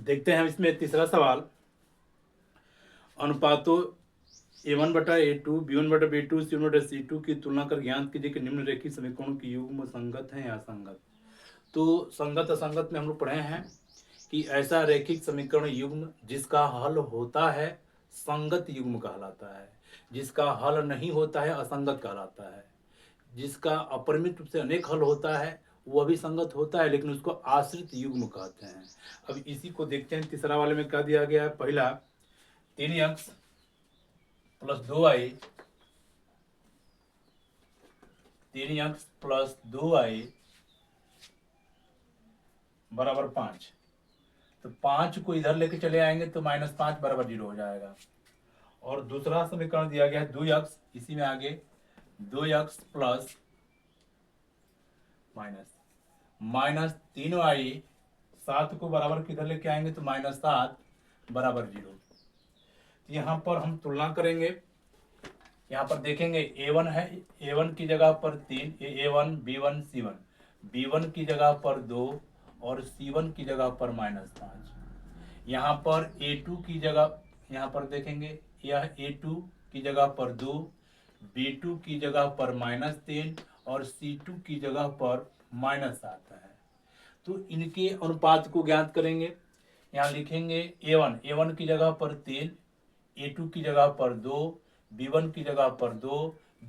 देखते हैं इसमें तीसरा सवाल। अनुपातों A1/A2, B1/B2, C1/C2 की तुलना कर ज्ञात कीजिए कि निम्नलिखित समीकरणों की युग्म संगत है या असंगत। तो संगत असंगत में हम लोग पढ़े हैं कि ऐसा रैखिक समीकरण युग्म जिसका हल होता है संगत युग्म कहलाता है, जिसका हल नहीं होता है असंगत कहलाता है, जिसका अपरिमित रूप से अनेक हल होता है वह भी संगत होता है, लेकिन उसको आश्रित युग्म कहते हैं। अब इसी को देखते हैं। तीसरा वाले में क्या दिया गया है। पहला 3x plus 2y, 3x plus 2y बराबर 5। तो 5 को इधर लेके चले आएंगे तो -5 बराबर 0 हो जाएगा। और दूसरा समीकरण दिया गया है 2x, इसी में आगे 2x प्लस माइनस 3y, 7 को बराबर किधर लेके आएंगे तो -7 बराबर 0। यहाँ पर हम तुलना करेंगे। यहाँ पर देखेंगे A1 है, A1 की जगह पर 3, A1 B1 C1, B1 की जगह पर 2 और C1 की जगह पर -5। यहाँ पर A2 की जगह, यहाँ पर देखेंगे यह A2 की जगह पर 2, B2 की जगह पर -3 और C2 की जगह पर -7 है। तो इनके अनुपात को ज्ञात करेंगे। यहाँ लिखेंगे A1 की जगह पर 3, A2 की जगह पर 2, B1 की जगह पर 2,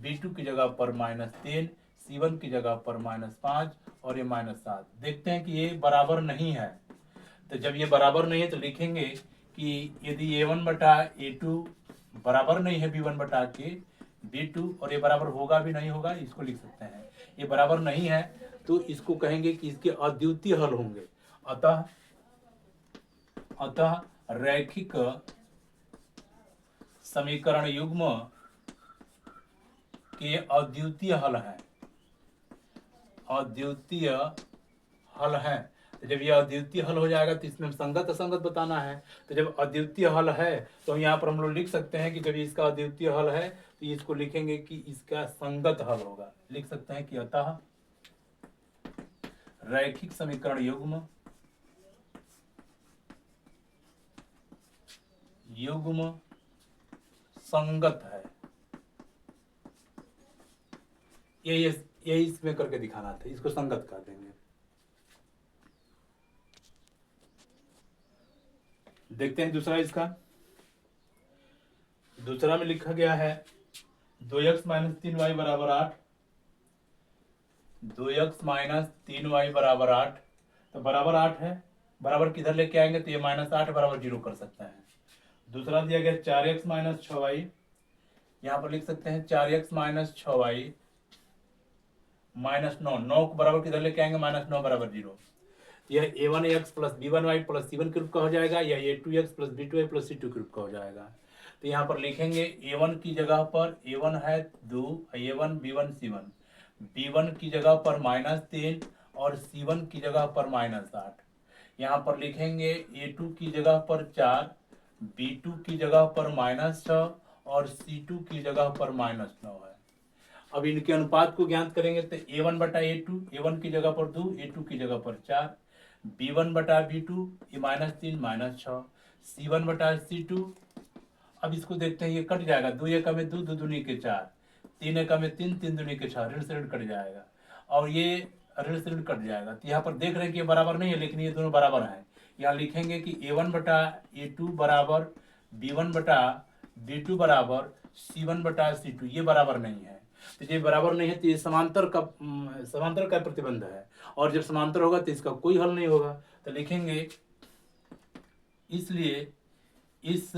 B2 की जगह पर -3, C1 की जगह पर -5 और ये -7। देखते हैं कि ये बराबर नहीं है। तो जब ये बराबर नहीं है तो लिखेंगे कि यदि A1/A2 बराबर नहीं है B1/B2 और ये बराबर होगा भी नहीं होगा, इसको लिख सकते हैं। ये बराबर नहीं है तो इसको कहेंगे कि इसके अद्वितीय हल होंगे। अतः रैखिक समीकरण युग्म के अद्वितीय हल है, अद्वितीय हल है। तो जब यह अद्वितीय हल हो जाएगा तो इसमें संगत असंगत बताना है। तो जब अद्वितीय हल है तो यहाँ पर हम लोग लिख सकते हैं कि जब इसका अद्वितीय हल है तो इसको लिखेंगे कि इसका संगत हल होगा। लिख सकते हैं कि अतः रैखिक समीकरण युग्म संगत है। यही इसमें करके दिखाना था, इसको संगत कर देंगे। देखते हैं दूसरा इसका। दूसरा में लिखा गया है 2x - 3y बराबर 8, 2x - 3y बराबर 8। तो बराबर 8 है, बराबर किधर लेके आएंगे तो ये -8 बराबर 0 कर सकते हैं। दूसरा दिया गया 4x - 6y, यहाँ पर लिख सकते हैं 4x - 6y -9, 9 को बराबर किधर लेके आएंगे -9 बराबर 0। यह A1x plus B1y plus C1 के रूप का हो जाएगा, या A2x plus B2y plus C2 के रूप का हो जाएगा। तो यहाँ पर लिखेंगे A1 की जगह पर A1 है 2, A1 B1 C1, B1 की जगह पर -3 और C1 की जगह पर -8। यहाँ पर लिखेंगे A2 की जगह पर 4, B2 की जगह पर -6 और C2 की जगह पर -9 है। अब इनके अनुपात को ज्ञात करेंगे तो A1/A2, A1 की जगह पर 2, A2 की जगह पर 4, B1/B2 ये -3 -6, C1/C2। अब इसको देखते हैं, ये कट जाएगा, 2 एकम में 2, 2 दूनी के 4, 3 एकम में 3, 3 दूनी के 6, ऋण से ऋण कट जाएगा और ये ऋण से ऋण कट जाएगा। तो यहाँ पर देख रहे हैं कि ये बराबर नहीं है, लेकिन ये दोनों बराबर हैं। यहाँ लिखेंगे कि A1/A2 बराबर B1/B2 बराबर C1/C2, ये बराबर नहीं है। तो ये बराबर नहीं है तो ये समांतर का प्रतिबंध है, और जब समांतर होगा तो इसका कोई हल नहीं होगा। तो लिखेंगे इसलिए इस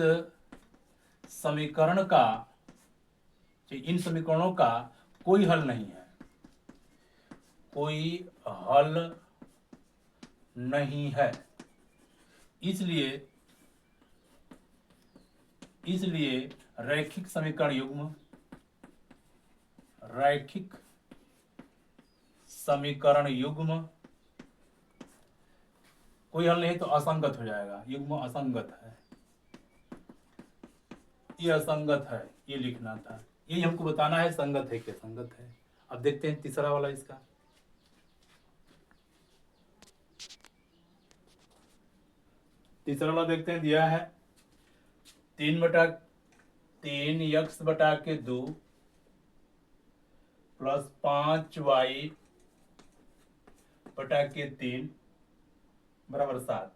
समीकरण का, इन समीकरणों का कोई हल नहीं है, कोई हल नहीं है। इसलिए रैखिक समीकरण युग्म कोई हल नहीं तो असंगत हो जाएगा, युग्म असंगत है, ये असंगत है, ये लिखना था। यही हमको बताना है संगत है कि असंगत है। अब देखते हैं तीसरा वाला इसका। तीसरा वाला देखते हैं, दिया है 3/3 x/2 प्लस 5y/3 बराबर 7।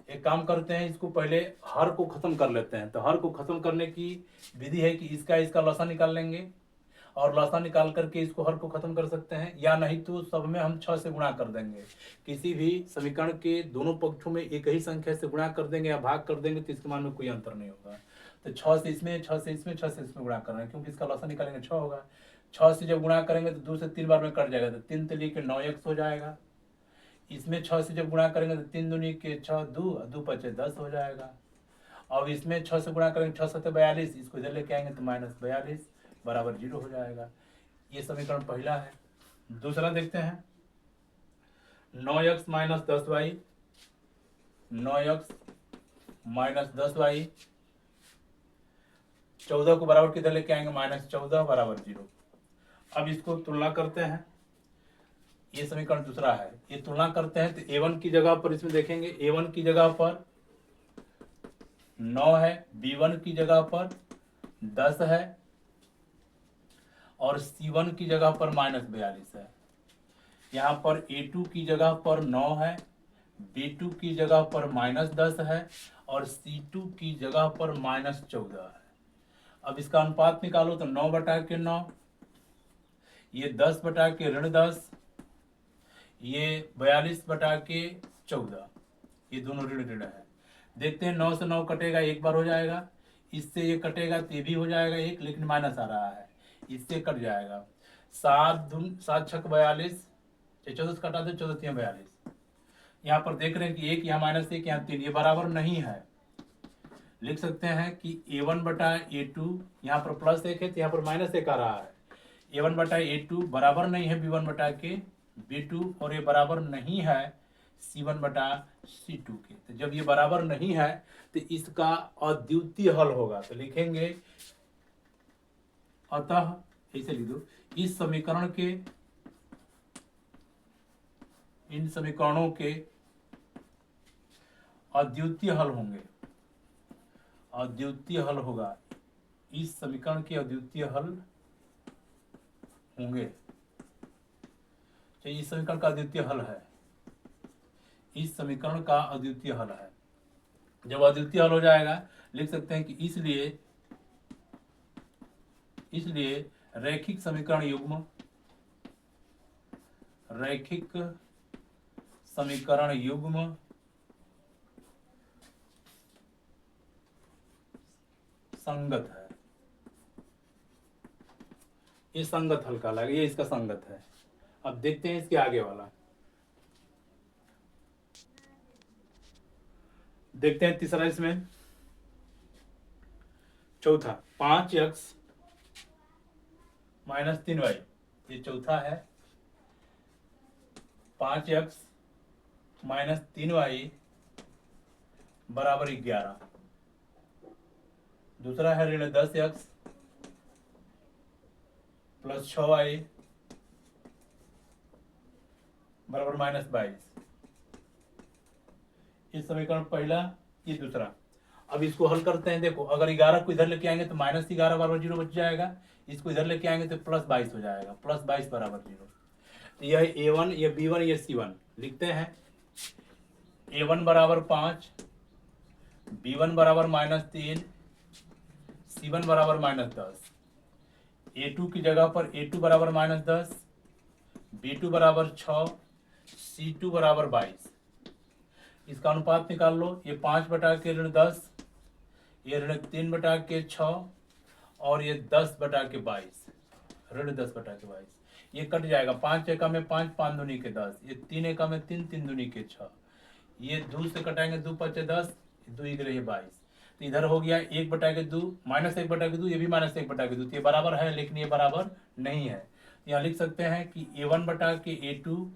एक काम करते हैं, इसको पहले हर को खत्म कर लेते हैं। तो हर को खत्म करने की विधि है कि इसका लसा निकाल लेंगे और लसा निकाल करके इसको हर को खत्म कर सकते हैं, या नहीं तो सब में हम 6 से गुणा कर देंगे। किसी भी समीकरण के दोनों पक्षों में एक ही संख्या से गुणा कर देंगे या भाग कर देंगे तो इसके मान में कोई अंतर नहीं होगा। तो 6 से इसमें, 6 से इसमें, 6 से इसमें गुणा कर रहे हैं, क्योंकि इसका लसा निकालेंगे 6 होगा। 6 से जब गुणा करेंगे तो 2 से 3 बार में कट जाएगा, तो 3 3 के 9x हो जाएगा। इसमें 6 से जब गुणा करेंगे तो 3 दूनी के 6, 2 5 10 हो जाएगा। अब इसमें 6 से गुणा करेंगे, 6 7 42, इसको इधर लेके आएंगे तो -42 बराबर 0 हो जाएगा। ये समीकरण पहला है। दूसरा देखते हैं, 9x - 10y, 9x - 10y 14 को बराबर किधर लेके आएंगे, -14 बराबर 0। अब इसको तुलना करते हैं, ये समीकरण दूसरा है। ये तुलना करते हैं तो a1 की जगह पर इसमें देखेंगे, a1 की जगह पर 9 है, b1 की जगह पर 10 है और c1 की जगह पर -42 है। यहाँ पर a2 की जगह पर 9 है, b2 की जगह पर -10 है और c2 की जगह पर -14 है। अब इसका अनुपात निकालो तो 9/9, ये 10/-10, ये 42/14, ये दोनों ऋण है। देखते हैं, 9 से 9 कटेगा, एक बार हो जाएगा। इससे ये कटेगा तो ये भी हो जाएगा एक, लेकिन माइनस आ रहा है, इससे कट जाएगा। 7 6 42, 14 से कटा दो, 14 3 42। यहाँ पर देख रहे हैं कि एक यहाँ -1, यहाँ 3, ये बराबर नहीं है। लिख सकते हैं कि a1/a2, यहाँ पर +1 है तो यहाँ पर -1 आ रहा है। a1/a2 बराबर नहीं है b1/b2 और ये बराबर नहीं है c1/c2 के। तो जब ये बराबर नहीं है तो इसका अद्वितीय हल होगा। तो लिखेंगे, अतः ऐसे लिख दो, इस समीकरण के, इन समीकरणों के अद्वितीय हल होंगे, अद्वितीय हल होगा, इस समीकरण के अद्वितीय हल होंगे। तो इस समीकरण का अद्वितीय हल है, इस समीकरण का अद्वितीय हल है। जब अद्वितीय हल हो जाएगा, लिख सकते हैं कि इसलिए रैखिक समीकरण युग्म, रैखिक समीकरण युग्म संगत है। ये संगत हल का लगा, ये इसका संगत है। अब देखते हैं इसके आगे वाला, देखते हैं तीसरा, इसमें चौथा 5x - 3y, ये चौथा है। 5x - 3y बराबर 11। दूसरा है ऋण 10x + 6y बराबर -22। इस समीकरण पहला, ये दूसरा। अब इसको हल करते हैं। देखो, अगर 11 को इधर लेके आएंगे तो -11 बराबर 0 बच जाएगा। इसको इधर लेके आएंगे तो +22 हो जाएगा, +22 बराबर 0। तो यह a1, यह b1, यह c1। लिखते हैं, a1 बराबर 5, b1 बराबर -3, c1 बराबर -10। a2 की जगह पर a2 बराबर -10, b2 बराबर 6, c2 बराबर 22। इसका अनुपात निकाल लो, ये 5/10, ये ऋण 3/6 और ये 10/22, ऋण 10/22। ये कट जाएगा, 5 एकम में 5, 5 दूनी के 10, ये 3 एकम में 3, 3 दूनी के 6, ये 2 से कटाएंगे, 2 5 10, 2 ये 22। तो इधर हो गया 1/2, -1/2, ये भी -1/2। तो ये बराबर है, लेकिन ये बराबर नहीं है। यहाँ लिख सकते हैं कि a1/a2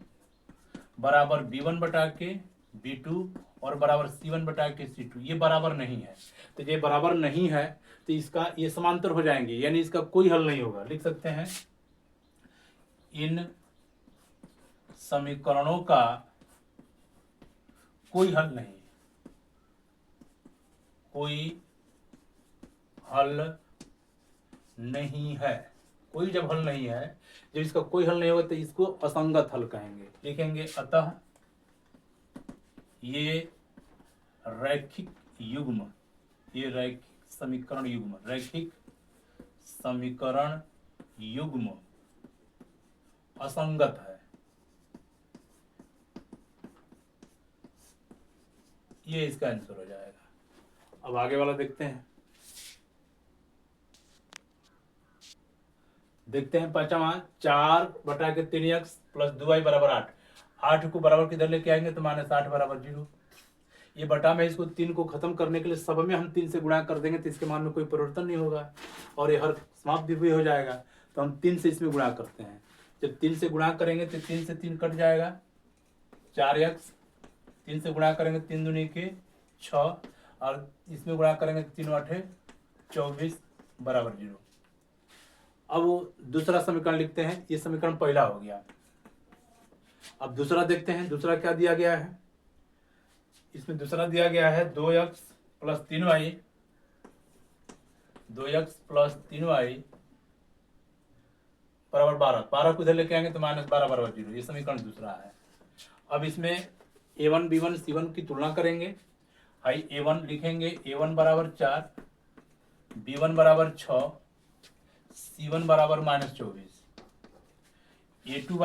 बराबर b1/b2 और बराबर c1/c2, ये बराबर नहीं है। तो ये बराबर नहीं है तो इसका ये समांतर हो जाएंगे, यानी इसका कोई हल नहीं होगा। लिख सकते हैं, इन समीकरणों का कोई हल नहीं, कोई हल नहीं है। कोई जब हल नहीं है, जब इसका कोई हल नहीं होगा तो इसको असंगत हल कहेंगे। लिखेंगे अतः ये रैखिक युग्म, ये रैखिक समीकरण युग्म, रैखिक समीकरण युग्म असंगत है। ये इसका आंसर हो जाएगा। अब आगे वाला देखते हैं। देखते हैं पांचवा, 4/3x प्लस 2y बराबर 8। 8 को बराबर किधर लेके आएंगे तो -8 बराबर 0। ये बटा में इसको 3 को खत्म करने के लिए सब में हम 3 से गुणा कर देंगे तो इसके मान में कोई परिवर्तन नहीं होगा और ये हर समाप्त भी हो जाएगा। तो हम 3 से इसमें गुणा करते हैं। जब 3 से गुणा करेंगे तो 3 से 3 कट जाएगा, 4x। 3 से गुणा करेंगे 3 दूनी के 6 और इसमें गुणा करेंगे 3 8 24 बराबर 0। अब वो दूसरा समीकरण लिखते हैं। ये समीकरण पहला हो गया। अब दूसरा देखते हैं, दूसरा क्या दिया गया है। इसमें दूसरा दिया गया है 2x plus 3y, 2x plus 3y बराबर 12। 12 को इधर लेके आएंगे तो -12 बराबर 0। ये समीकरण दूसरा है। अब इसमें a1 b1 c1 की तुलना करेंगे। आई a1 लिखेंगे, a1 बराबर 4, b1 बराबर 6, c1 बराबर -24, a2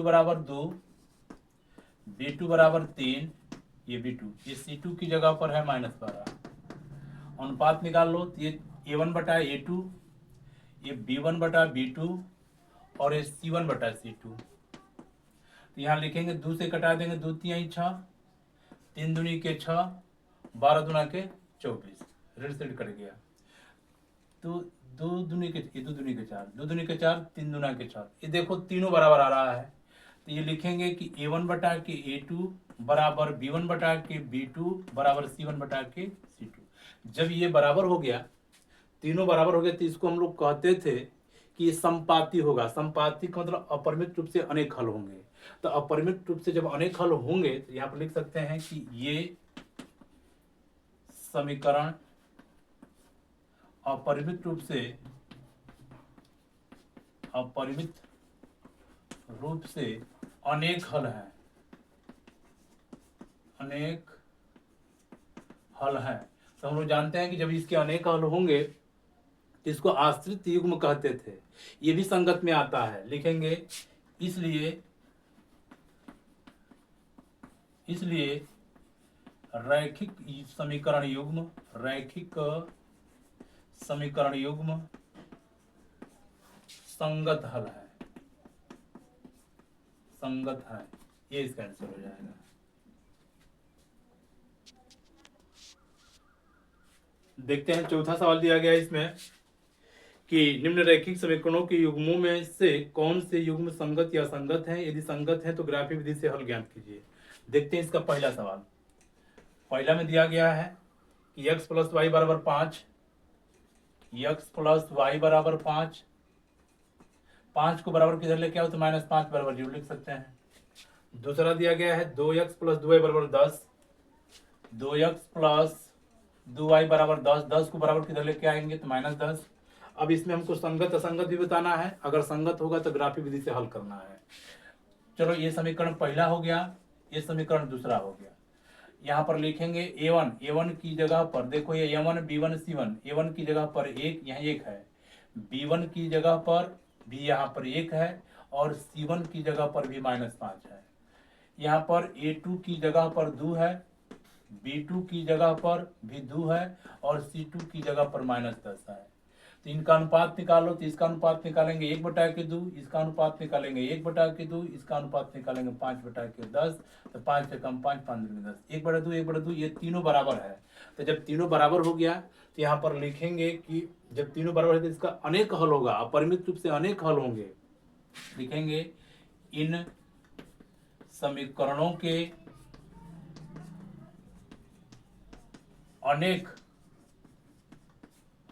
बराबर 2, b2 बराबर 3, ये b2, ये c2 की जगह पर है -12। अनुपात निकाल लो तो ये a1 बटा a2, ये b1 बटा b2 और ये c1 बटा c2। तो यहाँ लिखेंगे 2 से कटा देंगे, 2 3 6, 3 दूनी के 6, 12 दूना के 24, रेड कट गया। तो 2 दूनी के 4, 2 दूनी के 4, 3 दूना के 4। ये देखो तीनों बराबर आ रहा है। तो ये लिखेंगे कि a1 बटा के a2 बराबर b1 बटा के b2 बराबर c1 बटा के c2। जब ये बराबर हो गया, तीनों बराबर हो गए, तो इसको हम लोग कहते थे कि ये संपाती होगा। संपाती का मतलब अपरिमित रूप से अनेक हल होंगे। तो अपरिमित रूप से जब अनेक हल होंगे तो यहाँ पर लिख सकते हैं कि ये समीकरण अपरिमित रूप से अनेक हल है, अनेक हल है। तो हम लोग जानते हैं कि जब इसके अनेक हल होंगे तो इसको आश्रित युग्म कहते थे। ये भी संगत में आता है। लिखेंगे इसलिए रैखिक समीकरण युग्म संगत हल है, संगत है। ये इसका आंसर हो जाएगा। देखते हैं चौथा सवाल दिया गया है इसमें कि निम्न रैखिक समीकरणों के युग्मों में से कौन से युग्म संगत या असंगत हैं। यदि संगत है तो ग्राफी विधि से हल ज्ञात कीजिए। देखते हैं इसका पहला सवाल। पहला में दिया गया है कि x प्लस वाई बराबर 5, x प्लस वाई बराबर 5। 5 को बराबर किधर लेके आओ तो -5 बराबर 0 लिख सकते हैं। दूसरा दिया गया है 2x प्लस 2y बराबर 10, 2x प्लस 2y बराबर 10। 10 को बराबर किधर लेके आएंगे तो -10। अब इसमें हमको संगत असंगत भी बताना है। अगर संगत होगा तो ग्राफी विधि से हल करना है। चलो, ये समीकरण पहला हो गया, ये समीकरण दूसरा हो गया। यहाँ पर लिखेंगे a1 की जगह पर देखो ये a1 b1 c1, a1 की जगह पर 1 यहाँ 1 है, b1 की जगह पर भी यहाँ पर 1 है और c1 की जगह पर भी -5 है। यहाँ पर a2 की जगह पर 2 है, b2 की जगह पर भी 2 है और c2 की जगह पर -10 है। तो इनका अनुपात निकालो तो इसका अनुपात निकालेंगे 1/2, इसका अनुपात निकालेंगे 1/2, इसका अनुपात निकालेंगे 5/10। तो 5 से कम 5, 5 दूनी 10, 1/2, 1/2, ये तीनों बराबर है। तो जब तीनों बराबर हो गया तो यहाँ पर लिखेंगे कि जब तीनों बराबर है तो इसका अनेक हल होगा, अपरिमित रूप से अनेक हल होंगे। लिखेंगे इन समीकरणों के अनेक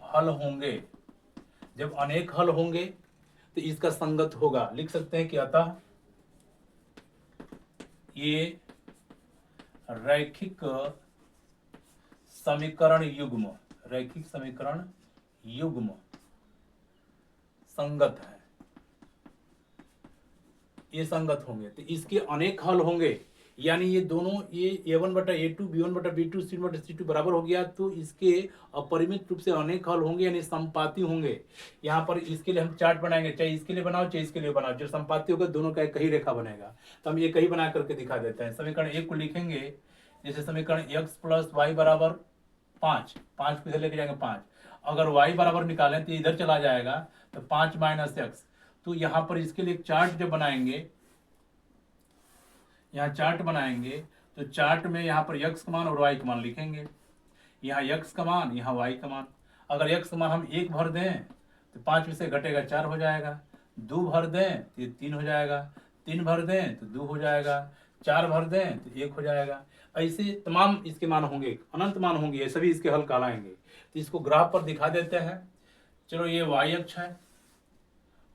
हल होंगे। जब अनेक हल होंगे तो इसका संगत होगा। लिख सकते हैं कि अतः ये रैखिक समीकरण युग्म, रैखिक समीकरण युग्म संगत है, ये संगत होंगे तो इसके अनेक हल होंगे, यानी ये दोनों ये a1/a2 b1/b2 c1/c2 बराबर हो गया, तो इसके अपरिमित रूप से अनेक हल होंगे यानी संपाती होंगे। यहाँ पर इसके लिए हम चार्ट बनाएंगे, चाहे इसके लिए बनाओ चाहे इसके लिए बनाओ, जो संपाती होगा दोनों का एक ही रेखा बनेगा। तो हम एक ही बना करके दिखा देते हैं। समीकरण 1 को लिखेंगे, जैसे समीकरण x + y = 5, 5 को इधर लेके जाएंगे 5, अगर y बराबर निकालें तो इधर चला जाएगा तो 5 - x। तो यहाँ पर इसके लिए एक चार्ट जब बनाएंगे, यहाँ चार्ट बनाएंगे तो चार्ट में यहाँ पर x का मान और y का मान लिखेंगे, यहाँ x का मान यहाँ y का मान। अगर x का मान हम 1 भर दें तो 5 में से घटेगा 4 हो जाएगा, 2 भर दें तो ये 3 हो जाएगा, 3 भर दें तो 2 हो जाएगा, 4 भर दें तो 1 हो जाएगा। ऐसे तमाम इसके मान होंगे, अनंत मान होंगे, ये सभी इसके हल कहलाएंगे। तो इसको ग्राफ पर दिखा देते हैं। चलो ये y अक्ष है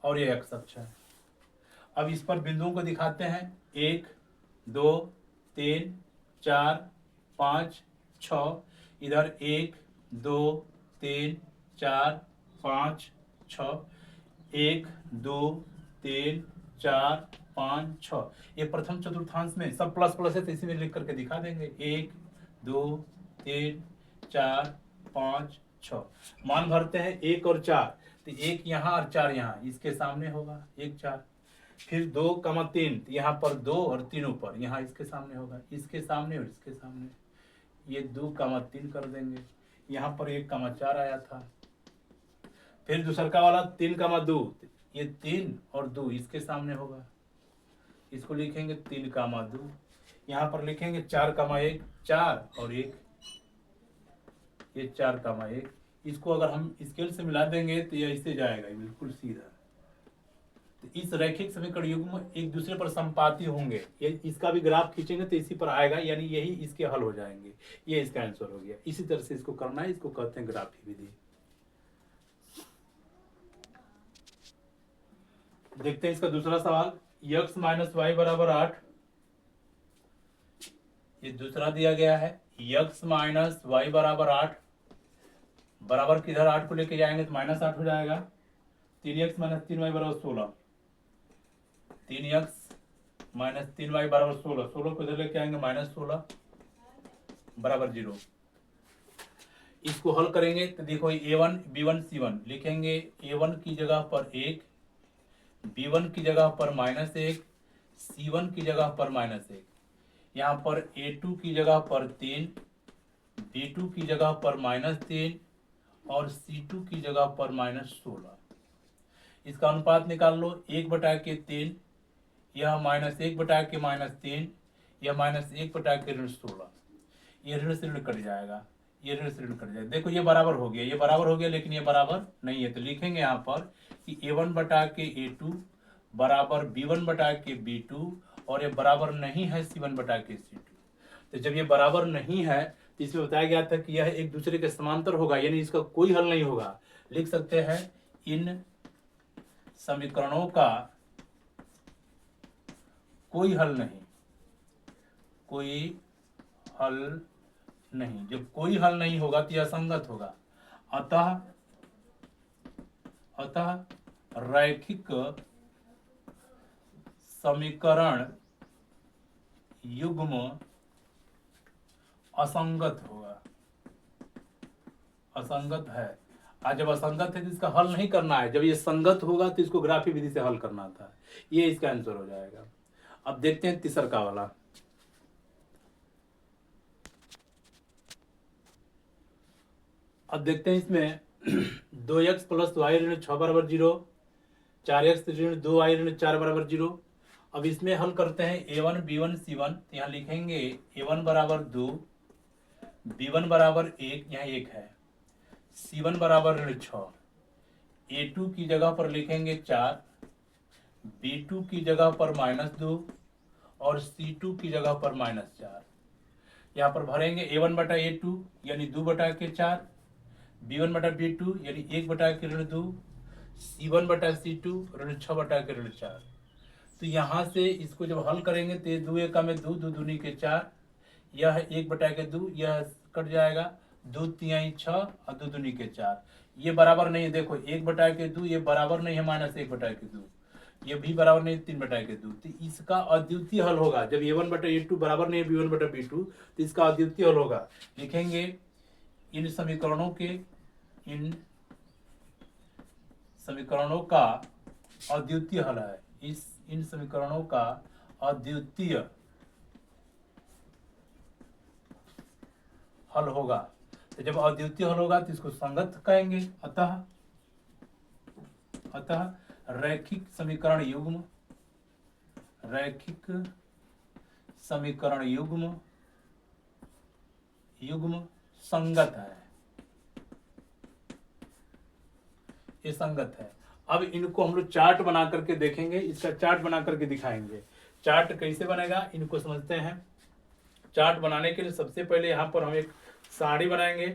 और ये x अक्ष है। अब इस पर बिंदुओं को दिखाते हैं, 1 2 3 4 5 6, इधर 1 2 3 4 5 6, 1 2 3 4 5 6। ये प्रथम चतुर्थांश में सब प्लस प्लस है तो इसी में लिख करके दिखा देंगे, 1 2 3 4 5 6। मान भरते हैं 1 और 4, तो 1 यहाँ और 4 यहाँ, इसके सामने होगा 1 4। फिर 2,3, यहाँ पर 2 और 3 ऊपर, यहाँ इसके सामने होगा, इसके सामने और इसके सामने, ये 2,3 कर देंगे। यहाँ पर 1,4 आया था। फिर दूसरा वाला 3,2, ये 3 और 2 इसके सामने होगा, इसको लिखेंगे 3,2। यहाँ पर लिखेंगे 4,1, 4 और 1, ये 4,1। इसको अगर हम स्केल से मिला देंगे तो ये ऐसे जाएगा बिल्कुल सीधा। तो इस रैखिक समीकरण युग्म एक दूसरे पर संपाती होंगे, ये इसका भी ग्राफ खींचेंगे तो इसी पर आएगा, यानी यही इसके हल हो जाएंगे। ये इसका आंसर हो गया। इसी तरह से इसको करना है, इसको कहते हैं ग्राफी विधि। देखते हैं इसका दूसरा सवाल, x - y = 8। ये दूसरा दिया गया है, x - y = 8, बराबर किधर 8 को लेके जाएंगे तो -8 हो जाएगा। 3x - 3y = 16, 3x - 3y = 16, 16 को इधर लेके आएंगे -16 = 0। इसको हल करेंगे तो देखो a1 b1 c1 लिखेंगे, a1 की जगह पर 1, b1 की जगह पर -1, c1 की जगह पर -1, यहाँ पर a2 की जगह पर 3, b2 की जगह पर -3 और c2 की जगह पर -16। इसका अनुपात निकाल लो, 1/3, यह -1/-3, यह -1/-16, ये ऋण से ऋण कट जाएगा, ये ऋण से ऋण कट जाएगा। देखो ये बराबर हो गया, ये बराबर हो गया, लेकिन ये बराबर नहीं है, तो लिखेंगे यहाँ पर कि a1/a2 बराबर b1/b2 और ये बराबर नहीं है c1/c2। तो जब ये बराबर नहीं है तो इसमें बताया गया था कि यह एक दूसरे के समांतर होगा, यानी इसका कोई हल नहीं होगा। लिख सकते हैं, इन समीकरणों का कोई हल नहीं, कोई हल नहीं। जब कोई हल नहीं होगा तो यह असंगत होगा। अतः रैखिक समीकरण युग्म असंगत होगा, असंगत है। आज जब असंगत है तो इसका हल नहीं करना है, जब ये संगत होगा तो इसको ग्राफी विधि से हल करना था। ये इसका आंसर हो जाएगा। अब देखते हैं तीसरा वाला। अब देखते हैं इसमें 2x + y ऋण 6 = 0, 4x ऋण 2y ऋण 4 = 0। अब इसमें हल करते हैं a1 b1 c1, यहाँ लिखेंगे a1 = 2, b1 = 1, यहाँ 1 है, c1 = ऋण 6, a2 की जगह पर लिखेंगे 4, b2 की जगह पर -2 और c2 की जगह पर -4। यहाँ पर भरेंगे a1/a2 यानी 2/4, b1/b2 यानी 1/2, c1/c2 ऋण 6/4। तो यहाँ से इसको जब हल करेंगे तो 2 × 2 2 दूनी के 4, यह 1/2, यह कट जाएगा, दो तिहाई 6 और दो दूनी के 4। ये बराबर नहीं है, देखो 1/2 ये बराबर नहीं है -1/2, ये भी बराबर नहीं 3/2। तो इसका अद्वितीय हल होगा जब A1/A2 बराबर नहीं है B1/B2, तो इसका अद्वितीय हल होगा। लिखेंगे इन समीकरणों का अद्वितीय हल है, इन समीकरणों का अद्वितीय हल होगा। तो जब अद्वितीय हल होगा तो इसको संगत कहेंगे। अतः रैखिक समीकरण युग्म संगत है, ये संगत है। अब इनको हम लोग चार्ट बना करके देखेंगे, इसका चार्ट बना करके दिखाएंगे। चार्ट कैसे बनेगा इनको समझते हैं। चार्ट बनाने के लिए सबसे पहले यहाँ पर हम एक सारणी बनाएंगे।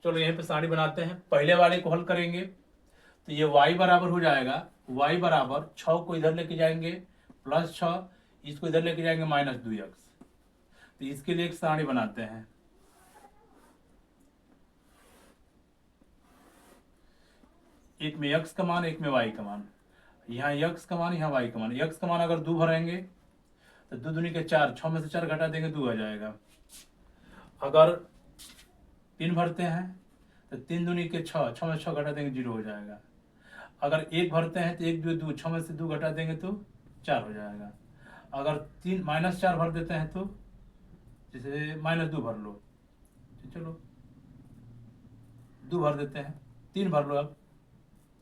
चलो यहीं पे सारणी बनाते हैं। पहले वाले को हल करेंगे तो ये y बराबर हो जाएगा, y बराबर 6 को इधर लेके जाएंगे +6, इसको इधर लेके जाएंगे -2x। तो इसके लिए एक सारणी बनाते हैं। एक में x का मान, एक में y का मान। यहाँ x का मान, यहाँ y का मान। x का मान अगर 2 भरेंगे तो 2 दूनी के 4, 6 में से 4 घटा देंगे 2 आ जाएगा। अगर 3 भरते हैं तो 3 दूनी के 6, 6 में 6 घटा देंगे 0 हो जाएगा। अगर 1 भरते हैं तो 1 2 6 में से 2 घटा देंगे तो 4 हो जाएगा। अगर 3 -4 भर देते हैं तो जैसे -2 भर लो, चलो 2 भर देते हैं, 3 भर लो, अब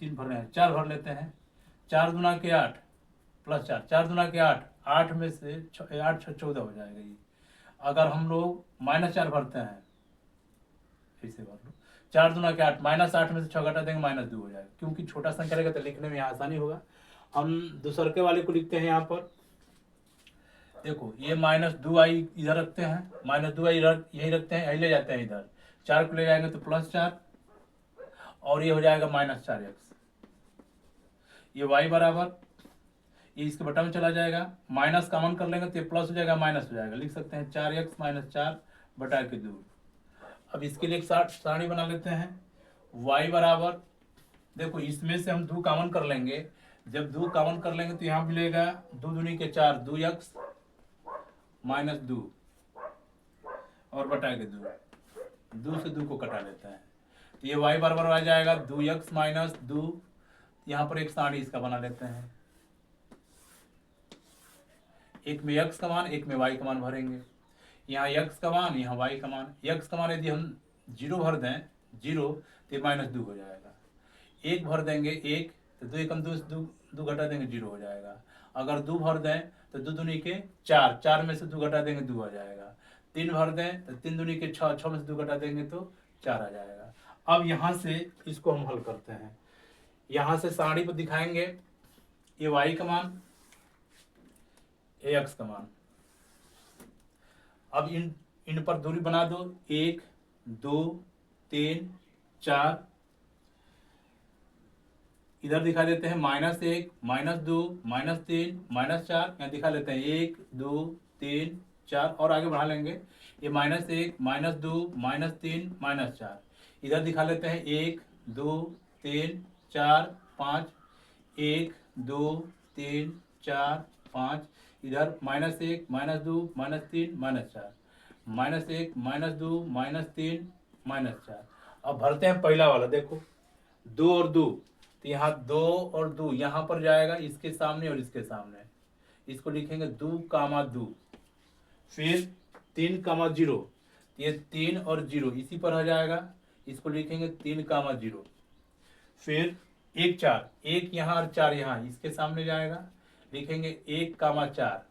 3 भर रहे हैं, 4 भर लेते हैं। 4 दूना के 8 +4, 4 दूना के 8, 8 में से 8 6 14 हो जाएगा ये। अगर हम लोग -4 भरते हैं, ऐसे भर लो, 4 दूना के 8, -8 में से 6 घटा देंगे -2 हो जाएगा। क्योंकि छोटा संख्या रहेगा तो लिखने में आसानी होगा। हम दूसरे वाले को लिखते हैं। यहाँ पर देखो ये -2i इधर रखते हैं, -2i यही रखते हैं, यही ले जाते हैं इधर। 4 को ले जाएंगे तो +4 और ये हो जाएगा -4x। ये y बराबर, ये इसके बटा में चला जाएगा, माइनस कॉमन कर लेंगे तो ये प्लस हो जाएगा, माइनस हो जाएगा। लिख सकते हैं 4x - 4/2। अब इसके लिए एक सारणी बना लेते हैं। y बराबर, देखो इसमें से हम 2 कॉमन कर लेंगे। जब 2 कॉमन कर लेंगे तो यहाँ मिलेगा 2 दूनी के 4, 2x -2 और /2। 2 से 2 को कटा लेता है तो ये y बराबर आ जाएगा 2x - 2। यहाँ पर एक सारणी इसका बना लेते हैं। एक में x का मान, एक में y का मान भरेंगे। यहाँ x का मान, यहाँ y का मान। x का मान यदि हम 0 भर दें, 0, तो ये -2 हो जाएगा। 1 भर देंगे 1, तो 2 एकम 2 घटा देंगे 0 हो जाएगा। अगर 2 भर दें तो 2 दूनी के 4, 4 में से 2 घटा देंगे 2 आ जाएगा। 3 भर दें तो 3 दूनी के 6, 6 में से 2 घटा देंगे तो 4 आ जाएगा। अब यहाँ से इसको हम हल करते हैं। यहाँ से सारणी पर दिखाएंगे, ये y का मान, ये x का मान। अब इन पर दूरी बना दो, 1 2 3 4। इधर दिखा देते हैं -1 -2 -3 -4। यहाँ दिखा लेते हैं 1 2 3 4 और आगे बढ़ा लेंगे। ये -1 -2 -3 -4। इधर दिखा लेते हैं 1 2 3 4 5। 1 2 3 4 5। इधर -1 -2 -3 -4, -1 -2 -3 -4। अब भरते हैं पहला वाला। देखो 2 और 2, तो यहाँ 2 और 2 यहाँ पर जाएगा, इसके सामने और इसके सामने। इसको लिखेंगे 2, 2। फिर 3, 0, ये 3 और 0 इसी पर आ जाएगा, इसको लिखेंगे 3, 0। फिर 1 4, 1 यहाँ और 4 यहाँ, इसके सामने जाएगा, लिखेंगे 1, 4।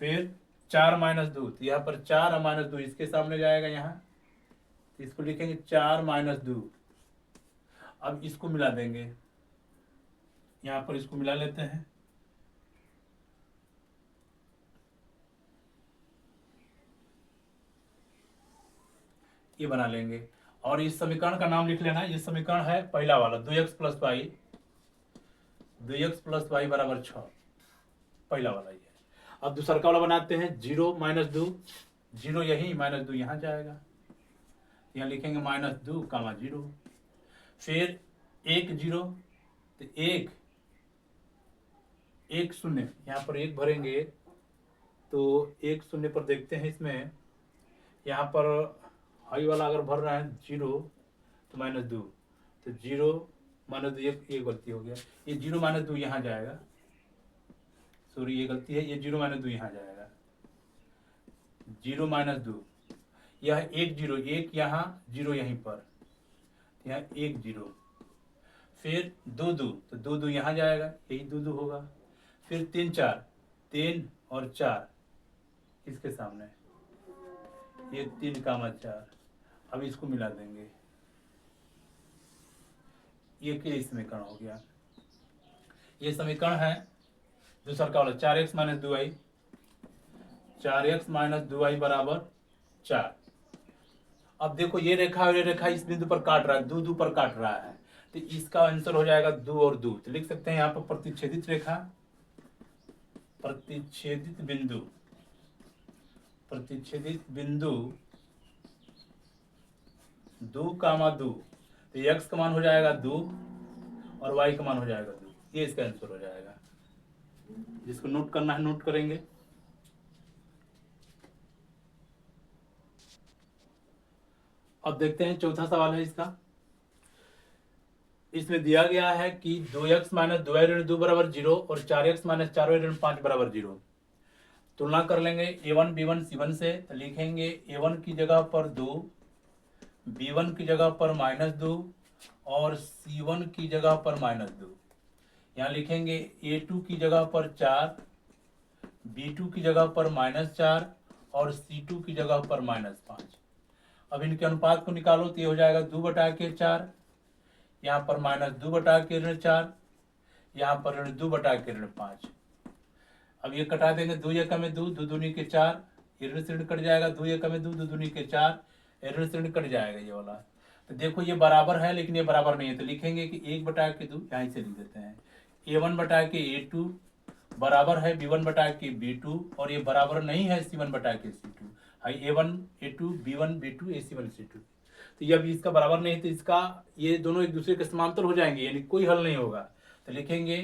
फिर 4 - 2, तो यहाँ पर 4 और -2 इसके सामने जाएगा यहाँ, इसको लिखेंगे 4 - 2। अब इसको मिला देंगे, यहाँ पर इसको मिला लेते हैं। ये बना लेंगे और इस समीकरण का नाम लिख लेना। ये समीकरण है पहला वाला, 2x + y, 2x + y = 6, पहला वाला ये। अब दूसरा वाला बनाते हैं, 0 माइनस 2, 0 यही, माइनस 2 यहाँ जाएगा, यहाँ लिखेंगे माइनस 2 कामा 0। फिर 1 0, तो 1 1 0, यहाँ पर 1 भरेंगे तो 1 0 पर देखते हैं इसमें, यहाँ पर हाई वाला अगर भर रहा है 0 तो माइनस 2, तो 0 माइनस 2, ये गलती हो गया, ये 0 माइनस 2 यहाँ जाएगा, सॉरी ये गलती है, ये 0 माइनस 2 यहाँ जाएगा, 0 माइनस 2, यह 1 0, 1 यहाँ, 0 यहीं पर, यहाँ 1 0, फिर 2 2, तो 2 2 यहाँ जाएगा, यही 2 2 होगा, फिर 3 4, 3 और 4 इसके सामने, ये 3 कामा 4, अब इसको मिला देंगे, ये के समीकरण हो गया। ये समीकरण है दूसरा का वाला 4x minus 2y, 4x minus 2y बराबर 4। अब देखो ये रेखा और ये रेखा इस बिंदु पर काट रहा है, 2 2 पर काट रहा है, तो इसका आंसर हो जाएगा 2 और 2। तो लिख सकते हैं यहाँ पर प्रतिच्छेदित रेखा, प्रतिच्छेदित बिंदु, प्रतिच्छेदित बिंदु 2 कामा 2, तो x का मान हो जाएगा 2 और y का मान हो जाएगा 2, ये इसका आंसर हो जाएगा। जिसको नोट करना है नोट करेंगे। अब देखते हैं चौथा सवाल है इसका। इसमें दिया गया है कि 2x माइनस 2y ऋण 2 बराबर 0 और 4x माइनस 4y ऋण 5 बराबर 0। तुलना कर लेंगे a1 b1 c1 से, तो लिखेंगे a1 की जगह पर 2, b1 की जगह पर -2 और c1 की जगह पर -2। यहाँ लिखेंगे a2 की जगह पर 4, b2 की जगह पर -4 और c2 की जगह पर -5। अब इनके अनुपात को निकालो तो ये हो जाएगा 2 बटा के 4, यहाँ पर -2 बटा के ऋण 4, यहाँ पर ऋण 2 बटा के ऋण 5। अब ये कटा देंगे, 2 एकम में 2, 2 दूनी के 4, ये ऋण से ऋण कट जाएगा, 2 एकम में 2, 2 दूनी के 4, ऋण से ऋण कट जाएगा ये वाला। तो देखो ये बराबर है लेकिन ये बराबर नहीं है, तो लिखेंगे कि 1 बटा के 2, यहाँ से लिख देते हैं a1 बटा के a2 बराबर है b1 बटा के b2 और ये बराबर नहीं है c1 बटा के c2। a1 a2 b1 b2 ac1 c2, तो ये अभी इसका बराबर नहीं है, तो इसका ये दोनों एक दूसरे के समांतर हो जाएंगे, यानी कोई हल नहीं होगा। तो लिखेंगे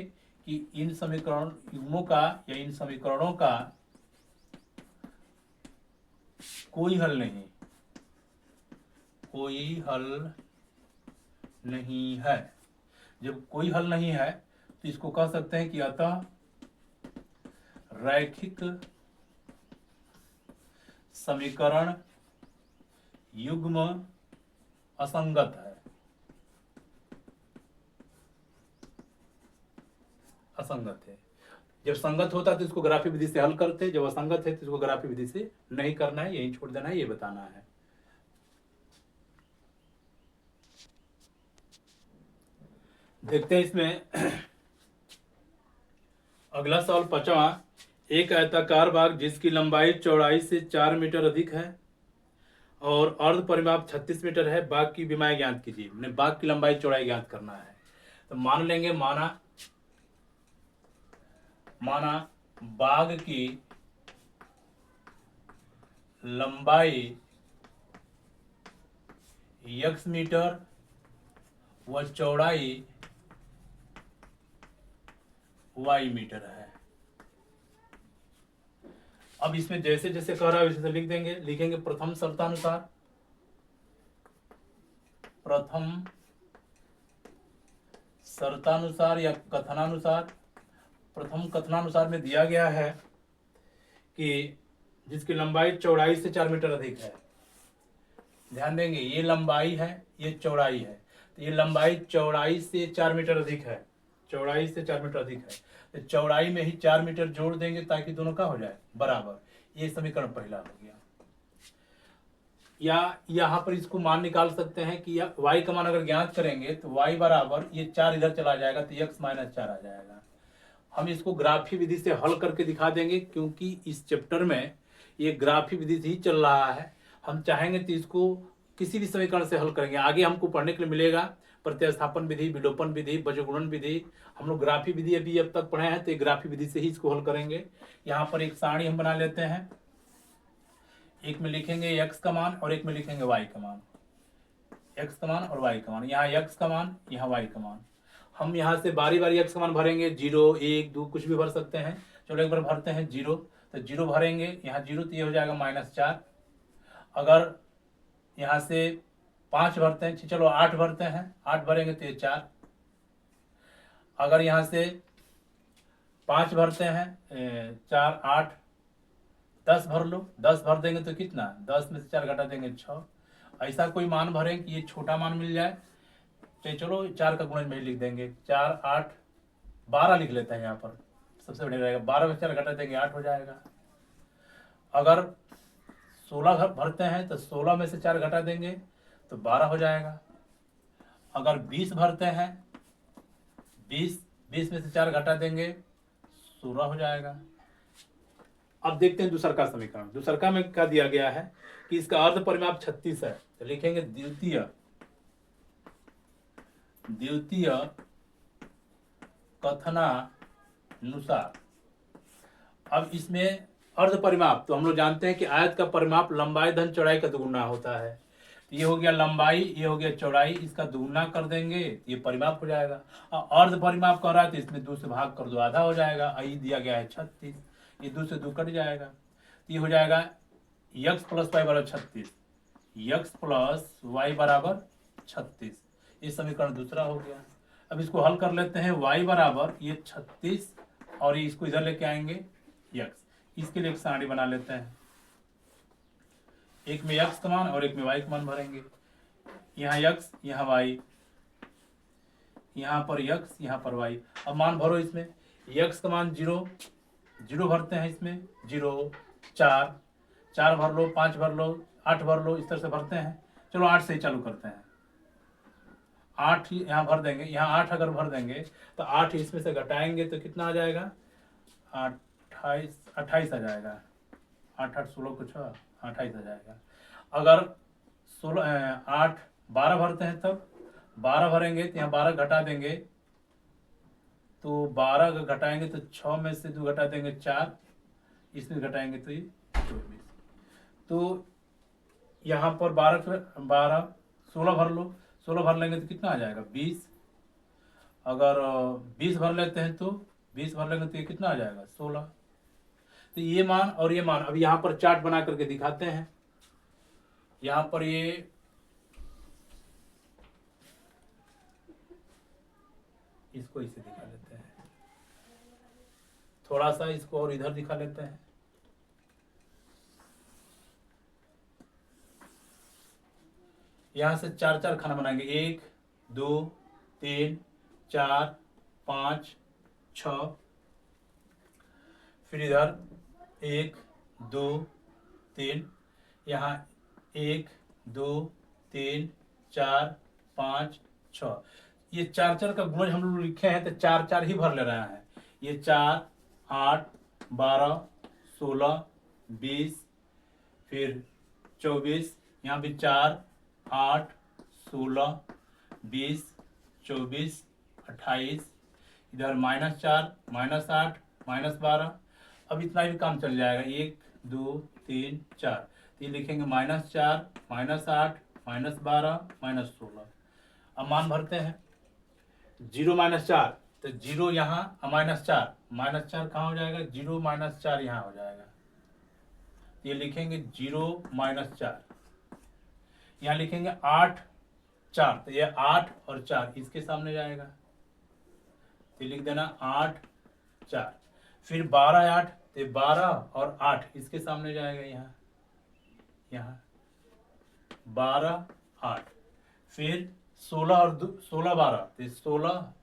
कि इन समीकरण युग्मों का या इन समीकरणों का कोई हल नहीं, कोई हल नहीं है। जब कोई हल नहीं है तो इसको कह सकते हैं कि अतः रैखिक समीकरण युग्म असंगत है, असंगत है। जब संगत होता है तो इसको ग्राफी विधि से हल करते हैं, जब असंगत है तो इसको ग्राफी विधि से नहीं करना है, यही छोड़ देना है, ये बताना है। देखते हैं इसमें अगला सवाल 5वां। एक आयताकार बाग जिसकी लंबाई चौड़ाई से 4 मीटर अधिक है और अर्ध परिमाप 36 मीटर है, बाग की विमाएं ज्ञात कीजिए। हमने बाग की लंबाई चौड़ाई ज्ञात करना है, तो मान लेंगे माना बाग की लंबाई x मीटर व चौड़ाई y मीटर है। अब इसमें जैसे जैसे कह रहा है वैसे लिख देंगे, लिखेंगे प्रथम शर्तानुसार या कथनानुसार। प्रथम कथनानुसार में दिया गया है कि जिसकी लंबाई चौड़ाई से 4 मीटर अधिक है। ध्यान देंगे ये लंबाई है, ये चौड़ाई है, तो ये लंबाई चौड़ाई से 4 मीटर अधिक है, चौड़ाई से 4 मीटर अधिक है, तो चौड़ाई में ही 4 मीटर जोड़ देंगे ताकि दोनों का हो जाए बराबर। ये समीकरण पहला हो गया। या यहाँ पर इसको मान निकाल सकते हैं कि y का मान अगर ज्ञात करेंगे तो y बराबर ये 4 इधर चला जाएगा तो x माइनस 4 आ जाएगा। हम इसको ग्राफी विधि से हल करके दिखा देंगे, क्योंकि इस चैप्टर में ये ग्राफी विधि से ही चल रहा है। हम चाहेंगे तो इसको किसी भी समीकरण से हल करेंगे, आगे हमको पढ़ने के लिए मिलेगा प्रतिस्थापन विधि, विलोपन विधि, बीजगुणन विधि, हम लोग ग्राफी विधि अभी अब तक पढ़े हैं, तो ग्राफी विधि से ही इसको हल करेंगे। यहाँ पर एक सारणी हम बना लेते हैं, एक में लिखेंगे x का मान और एक में लिखेंगे y का मान, x का मान और y का मान। यहाँ x का मान, यहाँ y का मान। हम यहाँ से बारी बारी x का मान भरेंगे, 0, 1, 2 कुछ भी भर सकते हैं। चलो एक बार भरते हैं 0, तो 0 भरेंगे, यहाँ 0 तो ये हो जाएगा -4। अगर यहाँ से 5 भरते हैं, चलो 8 भरते हैं, 8 भरेंगे तो ये 4। अगर यहाँ से 5 भरते हैं, 4, 8, 10 भर लो, 10 भर देंगे तो कितना, 10 में से 4 घटा देंगे 6। ऐसा कोई मान भरें कि ये छोटा मान मिल जाए, तो चलो 4 का गुणज में लिख देंगे, 4, 8, 12 लिख लेते हैं। यहाँ पर सबसे बढ़िया रहेगा, 12 में 4 घटा देंगे 8 हो जाएगा। अगर 16 भरते हैं तो 16 में से 4 घटा देंगे तो 12 हो जाएगा। अगर 20 भरते हैं, 20 में से 4 घटा देंगे 16 हो जाएगा। अब देखते हैं दूसरा का समीकरण। दूसरा में क्या दिया गया है कि इसका अर्ध परिमाप 36 है, तो लिखेंगे द्वितीय कथनानुसार। अब इसमें अर्ध परिमाप, तो हम लोग जानते हैं कि आयत का परिमाप लंबाई धन चौड़ाई का दुगुना होता है। ये हो गया लंबाई, ये हो गया चौड़ाई, इसका दुगुना कर देंगे ये परिमाप हो जाएगा। और अर्ध परिमाप कर रहा है तो इसमें 2 से भाग कर दो, आधा हो जाएगा। आई दिया गया है 36, ये 2 से 2 कट जाएगा, तो ये हो जाएगा x + y = 36, x + y = 36। ये समीकरण दूसरा हो गया। अब इसको हल कर लेते हैं, y बराबर ये 36 और इसको इधर लेके आएंगे x। इसके लिए एक सारणी बना लेते हैं, एक में x का मान और एक में y का मान भरेंगे। यहाँ x, यहाँ y, यहाँ पर x, यहाँ पर y। अब मान भरो इसमें, x का मान 0 भरते हैं इसमें, 0, 4 भर लो, 5 भर लो, 8 भर लो, इस तरह से भरते हैं। चलो 8 से ही चालू करते हैं, 8 यहाँ भर देंगे। यहाँ 8 अगर भर देंगे तो 8 इसमें से घटाएंगे तो कितना आ जाएगा, 28 आ जाएगा। 8, 8, 16 कुछ 28 आ जाएगा। अगर 8, 12 भरते हैं, तब 12 भरेंगे तो यहाँ 12 घटा देंगे, तो 12 घटाएंगे तो 6 में से 2 घटा देंगे 4, इसमें घटाएंगे तो ये 24। तो यहाँ पर 12, 16 भर लो, 16 भर लेंगे तो कितना आ जाएगा, 20। अगर 20 भर लेते हैं तो 20 भर लेंगे तो ये कितना आ जाएगा, 16। तो ये मान और ये मान, अब यहाँ पर चार्ट बना करके दिखाते हैं। यहाँ पर ये इसको इसे दिखा लेते हैं, थोड़ा सा इसको और इधर दिखा लेते हैं। यहाँ से 4 खाना बनाएंगे, 1, 2, 3, 4, 5, 6। फिर इधर 1, 2, 3, यहाँ 1, 2, 3, 4, 5, 6। ये 4 का गुणज हम लोग लिखे हैं तो 4 ही भर ले रहे हैं। ये 4, 8, 12, 16, 20, फिर 24, यहाँ भी 4, 8, 16, 20, 24, 28, इधर -4, -8, -12। अब इतना भी काम चल जाएगा, 1, 2, 3, 4। ये लिखेंगे -4, -8, -12, -16। अब मान भरते हैं, 0 -4, तो 0 यहाँ, -4 कहाँ हो जाएगा, 0 -4 यहाँ हो जाएगा। ये लिखेंगे 0 -4, यहाँ लिखेंगे 8, 4, तो ये 8 और 4 इसके सामने जाएगा, तो लिख देना 8, 4। फिर 12, 8, तो 12 और 8 इसके सामने जाएगा, यहाँ 12, 8। फिर 16 और 16, 12, तो 16,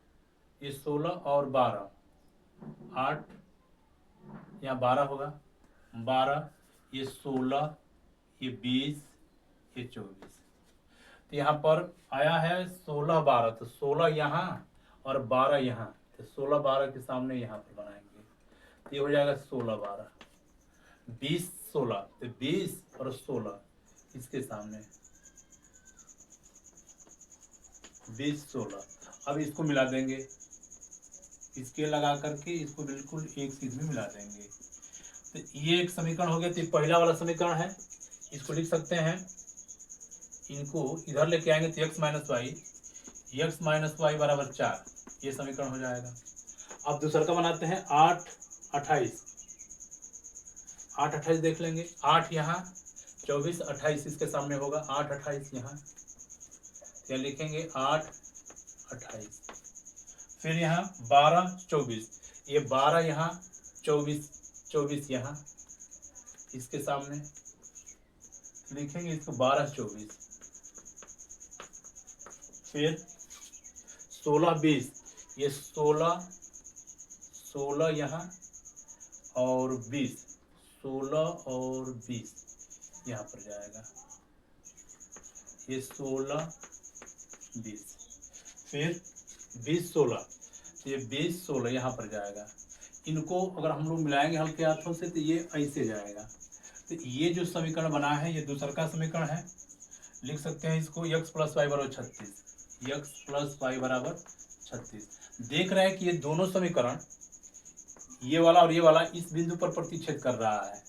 ये 16 और 12, 8, यहाँ 12 होगा, 12, ये 16, ये 20, ये 24। तो यहाँ पर आया है 16, 12, तो 16 यहाँ और 12 यहाँ, तो 16, 12 के सामने यहाँ पर बनाएंगे, तो ये हो जाएगा 16, 12, 20, 16, तो 20 और 16 इसके सामने, 20 16। अब इसको मिला देंगे, इसके लगा करके इसको बिल्कुल एक चीज में मिला देंगे। तो ये एक समीकरण हो गया। तो पहला वाला समीकरण है, इसको लिख सकते हैं, इनको इधर लेके आएंगे तो x माइनस वाई बराबर 4, ये समीकरण हो जाएगा। अब दूसरा का बनाते हैं 8 28, 8 28 देख लेंगे, 8 यहाँ 24 28 इसके सामने होगा, 8 28 यहाँ, क्या लिखेंगे 8 28। फिर यहाँ 12 24, ये 12 यहाँ 24 24 यहाँ इसके सामने लिखेंगे इसको 12 24। फिर 16 20, ये 16 यहाँ और 20, 16 और 20 यहाँ पर जाएगा, ये 16 20। फिर 20 16, ये 20 16 यहाँ पर जाएगा। इनको अगर हम लोग मिलाएंगे हल्के हाथों से तो ये ऐसे जाएगा। तो ये जो समीकरण बना है ये दूसरा का समीकरण है, लिख सकते हैं इसको x प्लस वाई बराबर 36, x प्लस वाई बराबर 36। देख रहे हैं कि ये दोनों समीकरण, ये वाला और ये वाला इस बिंदु पर प्रतिच्छेद कर रहा है,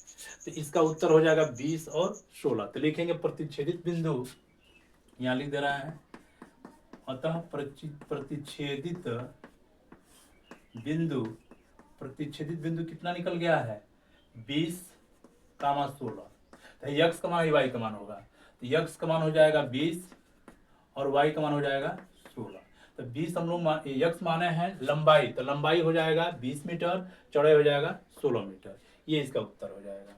तो इसका उत्तर हो जाएगा 20 और 16। तो लिखेंगे प्रतिच्छेदित बिंदु, यहाँ लिख दे रहा है, अतः प्रतिच्छेदित बिंदु कितना निकल गया है 20, 16। तो x का मान y का मान होगा, तो x का मान हो जाएगा 20 और y का मान हो जाएगा 16। तो 20 हम लोग x माने हैं लंबाई, तो लंबाई हो जाएगा 20 मीटर, चौड़ाई हो जाएगा 16 मीटर। ये इसका उत्तर हो जाएगा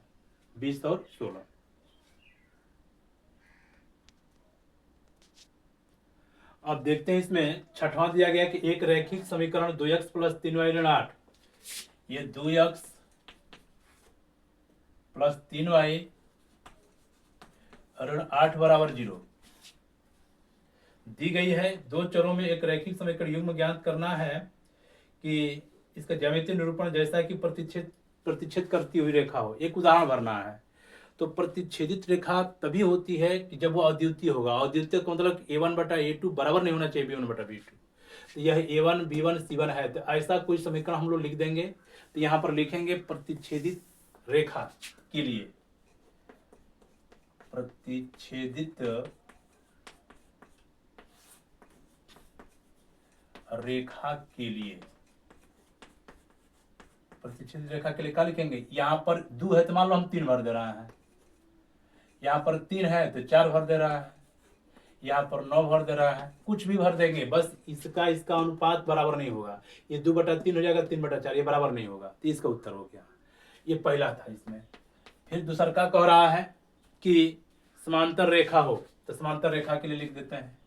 20 और 16। अब देखते हैं इसमें छठवां दिया गया कि एक रैखिक समीकरण 2x प्लस 3y ऋण 8, ये 2x प्लस 3y ऋण 8 बराबर 0 दी गई है। दो चरों में एक रैखिक समीकरण युग्म ज्ञात करना है कि इसका ज्यामितीय निरूपण जैसा कि प्रतिच्छेद करती हुई रेखा हो। एक उदाहरण भरना है। तो प्रतिच्छेदित रेखा तभी होती है कि जब वो अद्वितीय होगा। अद्वितीय का मतलब a1/a2 बराबर नहीं होना चाहिए b1/b2। तो यह a1 b1 c1 है, तो ऐसा कोई समीकरण हम लोग लिख देंगे। तो यहाँ पर लिखेंगे प्रतिच्छेदित रेखा के लिए, प्रतिच्छेदित रेखा के लिए, प्रतिच्छेदित रेखा के लिए क्या लिखेंगे, यहाँ पर 2 है तो मान लो हम 3 भर दे रहे हैं, यहाँ पर 3 है तो 4 भर दे रहा है, यहाँ पर 9 भर दे रहा है, कुछ भी भर देंगे, बस इसका अनुपात बराबर नहीं होगा। ये 2/3 हो जाएगा, 3/4, ये बराबर नहीं होगा। तो इसका उत्तर हो गया। ये पहला था इसमें। फिर दूसरा का कह रहा है कि समांतर रेखा हो, तो समांतर रेखा के लिए लिख देते हैं।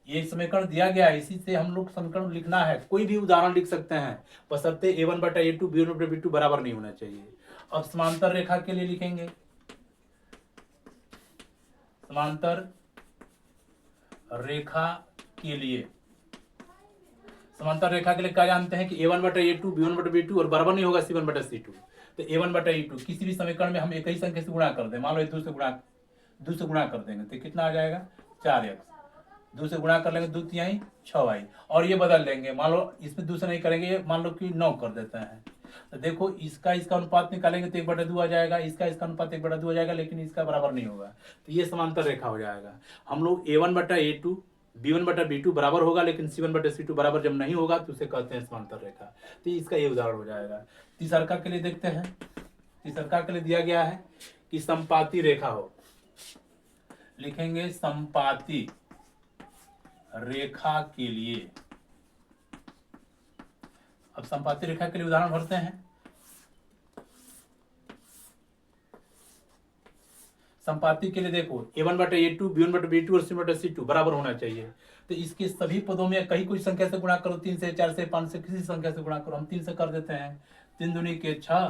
ये समीकरण दिया गया है, इसी से हम लोग समीकरण लिखना है। कोई भी उदाहरण लिख सकते हैं, बशर्ते a1/a2 b1/b2 बराबर नहीं होना चाहिए। अब समांतर रेखा के लिए लिखेंगे, समांतर रेखा के लिए, समांतर रेखा के लिए क्या जानते हैं कि a1/a2 b1/b2 और बराबर नहीं होगा c1/c2। तो a1/a2 किसी भी समीकरण में हम एक ही संख्या से गुणा कर दें, मान लो 2 से गुणा कर देंगे तो कितना आ जाएगा 4x, 2 से गुणा कर लेंगे 2 तिहाई 6y, और ये बदल देंगे, मान लो इसमें 2 से नहीं करेंगे, मान लो कि 9 कर देते हैं। तो देखो इसका अनुपात निकालेंगे तो 1/2 आ जाएगा, इसका अनुपात 1/2 आ जाएगा, लेकिन इसका बराबर नहीं होगा। तो ये समांतर रेखा हो जाएगा। हम लोग a1/a2 b1/b2 बराबर होगा, लेकिन c1/c2 बराबर जब नहीं होगा तो उसे कहते हैं समांतर रेखा। तो इसका ये उदाहरण हो जाएगा। तीसरा के लिए देखते हैं। तीसरा के लिए दिया गया है कि समपाती रेखा हो, लिखेंगे समपाती रेखा के लिए। अब समपाती रेखा के लिए उदाहरण भरते हैं। समपाती के लिए देखो a1/a2 b1/b2 और c1/c2 बराबर होना चाहिए। तो इसके सभी पदों में कहीं कोई संख्या से गुणा करो, 3 से 4 से 5 से किसी संख्या से गुणा करो। हम 3 से कर देते हैं, 3 दूनी के 6,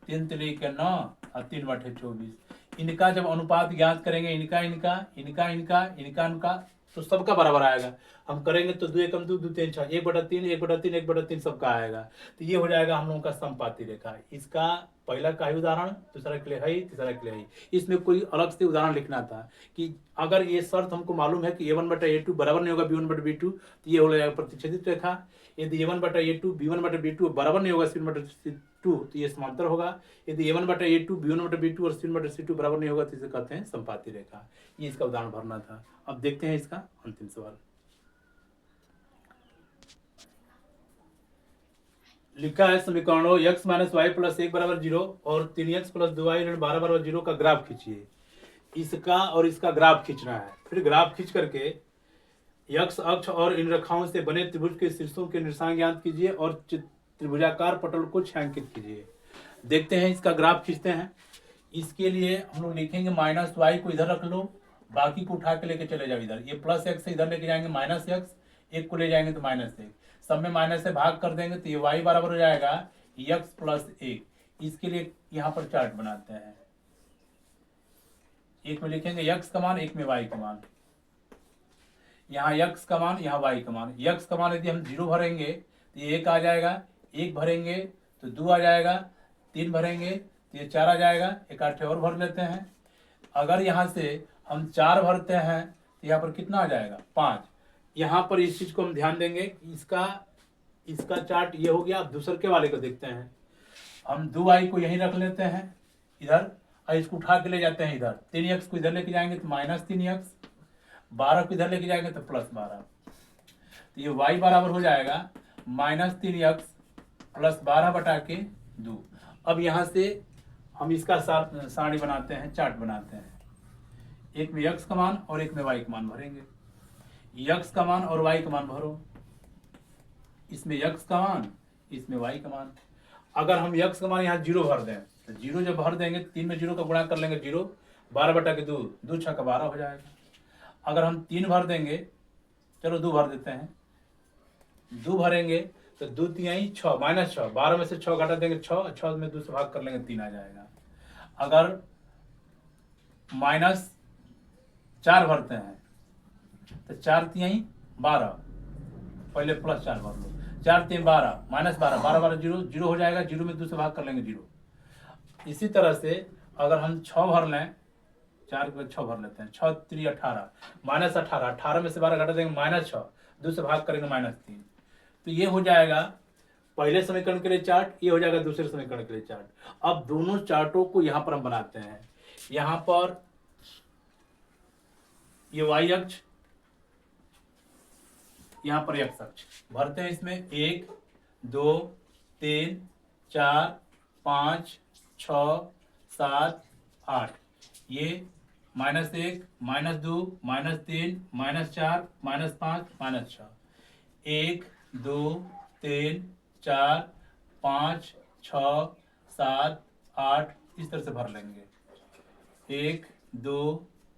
3 तिली के 9 और 3/24। इनका जब अनुपात ज्ञात करेंगे, इनका तो सबका बराबर आएगा। हम करेंगे तो 2 एकम 2, 2 3 6, 1/3, 1/3, 1/3 सबका आएगा। तो ये हो जाएगा हम लोगों का समपाती रेखा। इसका पहला का ही उदाहरण, दूसरा के लिए है, तीसरा के लिए है। इसमें कोई अलग से उदाहरण लिखना था कि अगर ये शर्त हमको मालूम है कि A1/A2 बराबर नहीं होगा B1/B2, तो ये हो जाएगा प्रतिच्छेदित रेखा। यदि A1/A2 B1/B2 बराबर नहीं होगा C1/C2, तो ये समांतर होगा। यदि A1/A2 B1/B2 और C1/C2 बराबर नहीं होगा तो इसे कहते हैं समपाती रेखा। ये इसका उदाहरण भरना था। अब देखते हैं इसका अंतिम सवाल। लिखा है समीकरणों x - y + 1 = 0 और 3x + 2y - 12 = 0 का ग्राफ खींचिए। इसका और इसका ग्राफ खींचना है। फिर ग्राफ खींच करके x अक्ष और इन रेखाओं से बने त्रिभुज के शीर्षों के निशान ज्ञात कीजिए और त्रिभुजाकार पटल को छायांकित कीजिए। देखते हैं इसका ग्राफ खींचते हैं। इसके लिए हम लोग लिखेंगे -y को इधर रख लो, बाकी को उठा के लेके चले जाओ इधर। ये +x से इधर लेके जाएंगे -x, एक को ले जाएंगे तो -1, सब में माइनस से भाग कर देंगे तो ये y बराबर हो जाएगा x + 1। इसके लिए यहाँ पर चार्ट बनाते हैं। एक में लिखेंगे x का मान, एक में y का मान। यहाँ x का मान, यहाँ y का मान। x का मान यदि हम 0 भरेंगे तो ये 1 आ जाएगा, 1 भरेंगे तो 2 आ जाएगा, 3 भरेंगे तो ये 4 आ जाएगा। एक आठे और भर लेते हैं। अगर यहाँ से हम 4 भरते हैं तो यहाँ पर कितना आ जाएगा 5। यहाँ पर इस चीज को हम ध्यान देंगे। इसका चार्ट ये हो गया। अब दूसरे के वाले को देखते हैं। हम 2y को यहीं रख लेते हैं इधर और इसको उठा के ले जाते हैं इधर। 3x को इधर लेके जाएंगे तो -3x, 12 को इधर लेके जाएंगे तो +12। तो ये y बराबर हो जाएगा -3x + 12/2। अब यहाँ से हम इसका सारणी बनाते हैं, चार्ट बनाते हैं। एक में x का मान और एक में y का मान भरेंगे। x का मान और y का मान भरो। इसमें x का मान, इसमें y का मान। अगर हम x का मान यहाँ 0 भर दें तो 0 जब भर देंगे 3 में 0 का गुणा कर लेंगे 0, 12/2, 2 6 का 12 हो जाएगा। अगर हम 3 भर देंगे, चलो 2 भर देते हैं, 2 भरेंगे तो 2 3 6, -6, 12 में से 6 घटा देंगे 6, 6 में 2 से भाग कर लेंगे 3 आ जाएगा। अगर -4 भरते हैं तो 4 3 12, पहले +4 भर लो, 4 3 12, -12, 12 12 0, 0 हो जाएगा। 0 में 2 से भाग कर लेंगे 0। इसी तरह से अगर हम 6 भर लें, 4 के 6 भर लेते हैं, 6 3 18, -18, 18 में से 12 घटा देंगे -6, 2 से भाग करेंगे -3। तो ये हो जाएगा पहले समीकरण के लिए चार्ट, ये हो जाएगा दूसरे समीकरण के लिए चार्ट। अब दोनों चार्टों को यहाँ पर हम बनाते हैं। यहाँ पर ये y अक्ष, यहाँ पर x अक्ष भरते हैं। इसमें 1 2 3 4 5 6 7 8, ये -1 -2 -3 -4 -5 -6, 1 2 3 4 5 6 7 8, इस तरह से भर लेंगे। 1 2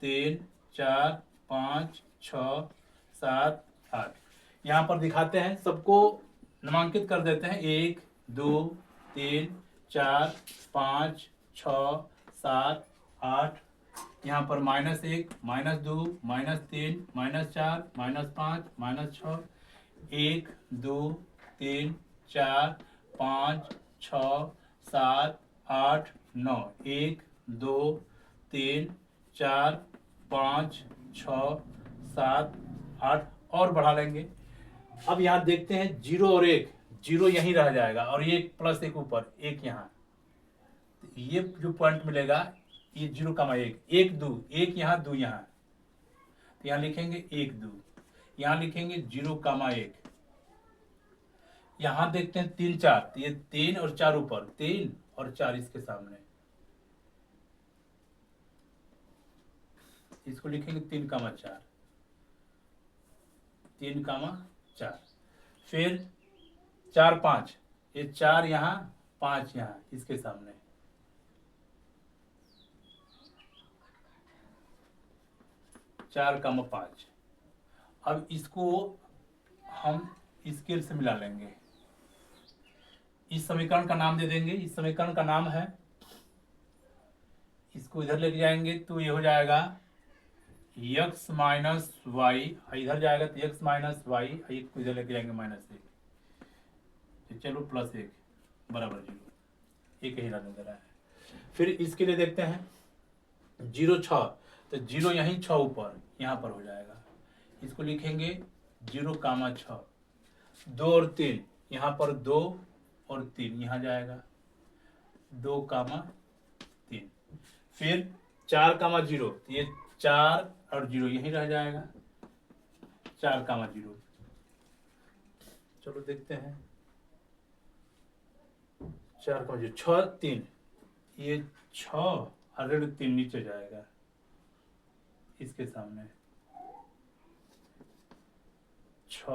3 4 5 6 7 8। यहाँ पर दिखाते हैं, सबको नामांकित कर देते हैं। 1 2 3 4 5 6 7 8। यहाँ पर -1 -2 -3 -4 -5 -6, 1 2 3 4 5 6 7 8 9, 1 2 3 4 5 6 7 8 और बढ़ा लेंगे। अब यहाँ देखते हैं 0 और 1, 0 यहीं रह जाएगा और ये +1 ऊपर, 1 यहाँ। ये जो पॉइंट मिलेगा ये 0,1, 1 2, 1 यहाँ 2 यहाँ, तो यहाँ लिखेंगे 1 2, यहाँ लिखेंगे 0,1। यहाँ देखते हैं 3 4, तो ये 3 और 4 ऊपर, 3 और 4 इसके सामने, इसको लिखेंगे 3,4, 3,4। फिर 4 5, ये 4 यहाँ 5 यहाँ इसके सामने, 4,5। अब इसको हम स्केल से मिला लेंगे। इस समीकरण का नाम दे देंगे। इस समीकरण का नाम है, इसको इधर लेके जाएंगे तो ये हो जाएगा एक्स माइनस वाई, इधर जाएगा तो एक्स माइनस वाई, एक को इधर लेके जाएंगे -1, तो चलो +1 बराबर 0, एक ही रहने दे रहा है। फिर इसके लिए देखते हैं 0 6, तो 0 यहीं 6 ऊपर यहाँ पर हो जाएगा, इसको लिखेंगे 0,6, 2 और 3 यहाँ पर 2 और 3 यहाँ जाएगा 2,3, फिर 4,0, तो ये 4 और 0 यहीं रह जाएगा 4,0। चलो देखते हैं 4,0, 6 3, ये 6 और 3 नीचे जाएगा इसके सामने 6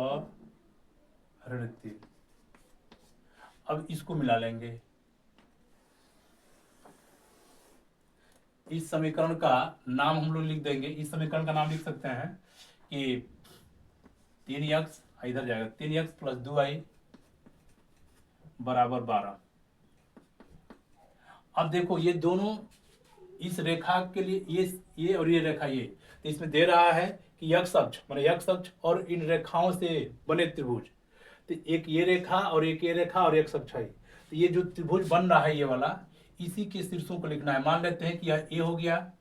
और 3। अब इसको मिला लेंगे, इस समीकरण का नाम हम लोग लिख देंगे, इस समीकरण का नाम लिख सकते हैं कि 3x इधर जाएगा 3x + 2y बराबर 12। अब देखो ये दोनों इस रेखा के लिए ये और ये रेखा ये, तो इसमें दे रहा है कि x अक्ष माने x अक्ष और इन रेखाओं से बने त्रिभुज, तो एक ये रेखा और एक ये रेखा और x अक्ष है, तो ये जो त्रिभुज बन रहा है ये वाला, इसी के शीर्षों को लिखना है। मान लेते हैं कि यह A हो गया,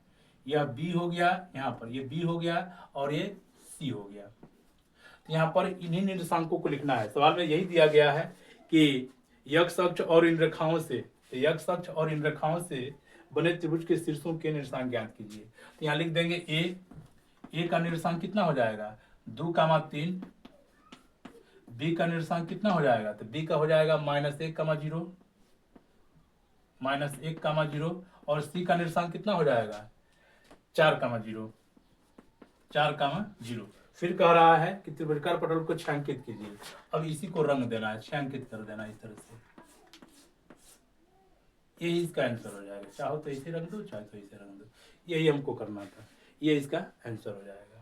यह B हो गया, यहाँ पर ये B हो गया और ये C हो गया, तो यहाँ पर इन्हीं निर्देशांकों को लिखना है। सवाल में यही दिया गया है कि x अक्ष और इन रेखाओं से, तो x अक्ष और इन रेखाओं से बने त्रिभुज के शीर्षों के निर्देशांक ज्ञात कीजिए। तो यहाँ लिख देंगे A का निर्देशांक कितना हो जाएगा 2,3, B का निर्देशांक कितना हो जाएगा, तो B का हो जाएगा -1,0, -1,0, और C का निर्देशांक कितना हो जाएगा 4,0, 4,0। फिर कह रहा है कि त्रिभुजाकार पटल को छायांकित कीजिए। अब इसी को रंग देना है, छायांकित कर देना इस तरह से, यही इसका आंसर हो जाएगा। चाहो तो इसे रंग दो, चाहे तो इसे रंग दो, यही हमको करना था, ये इसका आंसर हो जाएगा।